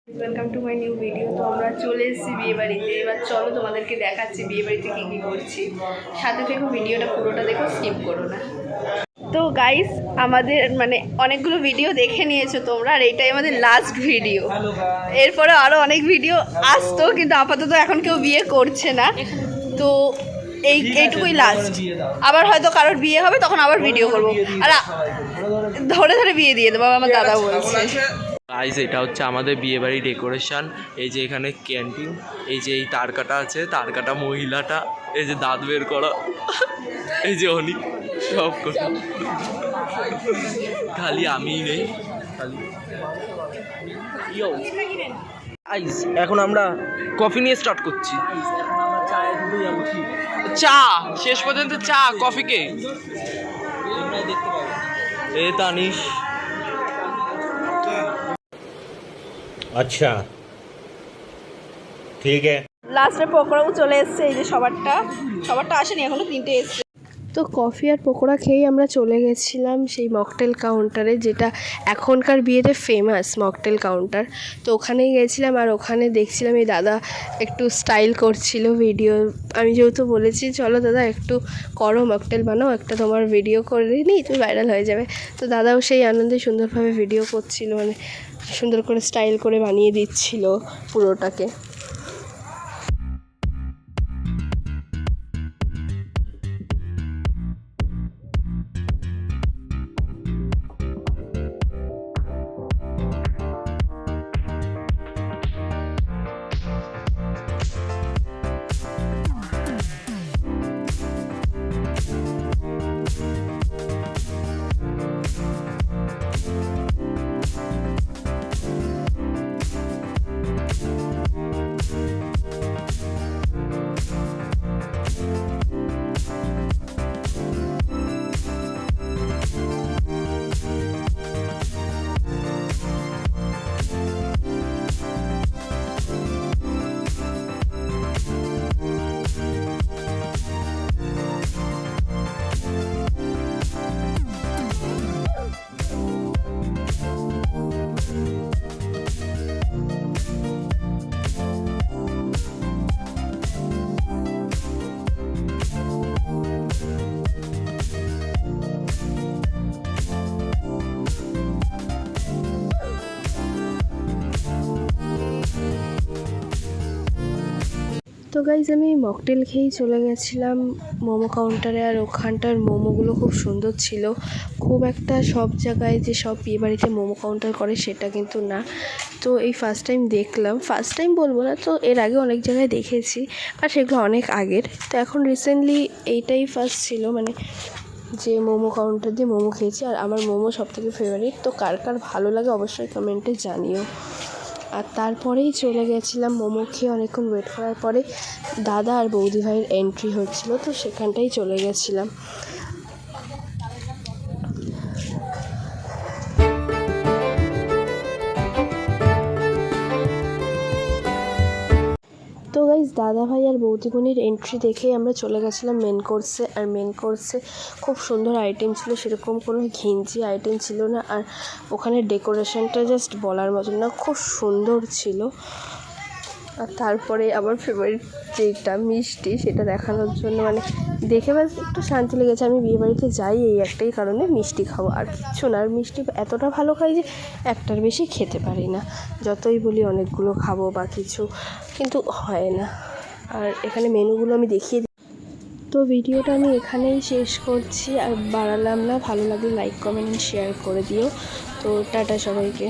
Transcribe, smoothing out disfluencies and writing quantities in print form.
Welcome to my new video. তো আমরা চলে এসেছি বিয়েবাড়িতে। এবার চলো তোমাদেরকে দেখাচ্ছি বিয়েবাড়িতে কী কী করছি। সাথে থেকে ভিডিওটা পুরোটা দেখো, স্কিপ করো না। তো গাইস, আমাদের অনেকগুলো ভিডিও দেখে নিয়েছো তোমরা, আর এইটাই আমাদের লাস্ট ভিডিও। এরপরে আরও অনেক ভিডিও আসতো, কিন্তু আপাতত এখন কেউ বিয়ে করছে না, তো এইটুকুই লাস্ট। আবার হয়তো কারোর বিয়ে হবে, তখন আবার ভিডিও করবো, আর ধরে ধরে বিয়ে দিয়ে দেবো, আমার দাদা বলছে। গাইস, এটা হচ্ছে আমাদের বিয়েবাড়ি ডেকোরেশন। এই যে এখানে ক্যান্টিন, এই যে এই তারকাটা আছে, তারকাটা মহিলাটা, এই যে দাঁত বের করা, এই যে উনি সব কথা, খালি আমিই নেই খালি। গাইস, এখন আমরা কফি নিয়ে স্টার্ট করছি। চা শেষ পর্যন্ত, চা কফিকে এ তানিশ। अच्छा ठीक है। লাস্টে পকোড়াও চলে এসছে। এই যে সবারটা আসেনি এখনো, 3টে এসছে। তো কফি আর পকোড়া খেয়েই আমরা চলে গেছিলাম সেই মকটেল কাউন্টারে, যেটা এখনকার বিয়েতে ফেমাস মকটেল কাউন্টার। তো ওখানেই গেছিলাম, আর ওখানে দেখছিলাম এই দাদা একটু স্টাইল করছিল ভিডিও। আমি যেহেতু বলেছি চলো দাদা একটু করো, মকটেল বানাও, একটা তোমার ভিডিও করে নিই, তুমি ভাইরাল হয়ে যাবে। তো দাদাও সেই আনন্দে সুন্দরভাবে ভিডিও করছিল, সুন্দর করে স্টাইল করে বানিয়ে দিচ্ছিল পুরোটাকে। তো গাইজ, আমি মকটেল খেয়েই চলে গেছিলাম মোমো কাউন্টারে, আর ওখানটার মোমোগুলো খুব সুন্দর ছিল। খুব একটা সব জায়গায় যে সব বিয়েবাড়িতে মোমো কাউন্টার করে সেটা কিন্তু না। তো এই ফার্স্ট টাইম দেখলাম, ফার্স্ট টাইম বলবো না, তো এর আগে অনেক জায়গায় দেখেছি, আর সেগুলো অনেক আগের। তো এখন রিসেন্টলি এইটাই ফার্স্ট ছিল, যে মোমো কাউন্টার দিয়ে মোমো খেয়েছি। আর আমার মোমো সবথেকে ফেভারিট। তো কার কার ভালো লাগে অবশ্যই কমেন্টে জানিও। আর তারপরেই চলে গেছিলাম মোমো খেয়ে অনেকক্ষণ ওয়েট করার পরে দাদা আর বৌদি ভাইয়ের এন্ট্রি হচ্ছিলো, তো সেখানটাই চলে গেছিলাম। তো গাইজ, দাদা ভাই আর বৌদিমণির এন্ট্রি দেখেই আমরা চলে গেছিলাম মেন কোর্সে। আর মেন কোর্সে খুব সুন্দর আইটেম ছিল, সেরকম কোনো ঘিঞ্জি আইটেম ছিল না। আর ওখানে ডেকোরেশনটা জাস্ট বলার মতন না, খুব সুন্দর ছিল। আর তারপরে আমার ফেভারিট যেটা মিষ্টি, সেটা দেখানোর জন্য দেখে ব্যাস একটু শান্তি লেগেছে। আমি বিয়েবাড়িতে যাই এই একটাই কারণে, মিষ্টি খাবো, আর কিচ্ছু না। আর মিষ্টি এতটা ভালো খাই যে একটার বেশি খেতে পারি না, যতই বলি অনেকগুলো খাবো বা কিছু, কিন্তু হয় না। আর এখানে মেনুগুলো আমি দেখিয়ে দিই। তো ভিডিওটা আমি এখানেই শেষ করছি, আর বাড়ালাম না। ভালো লাগলে লাইক কমেন্ট শেয়ার করে দিও। তো টাটা সবাইকে।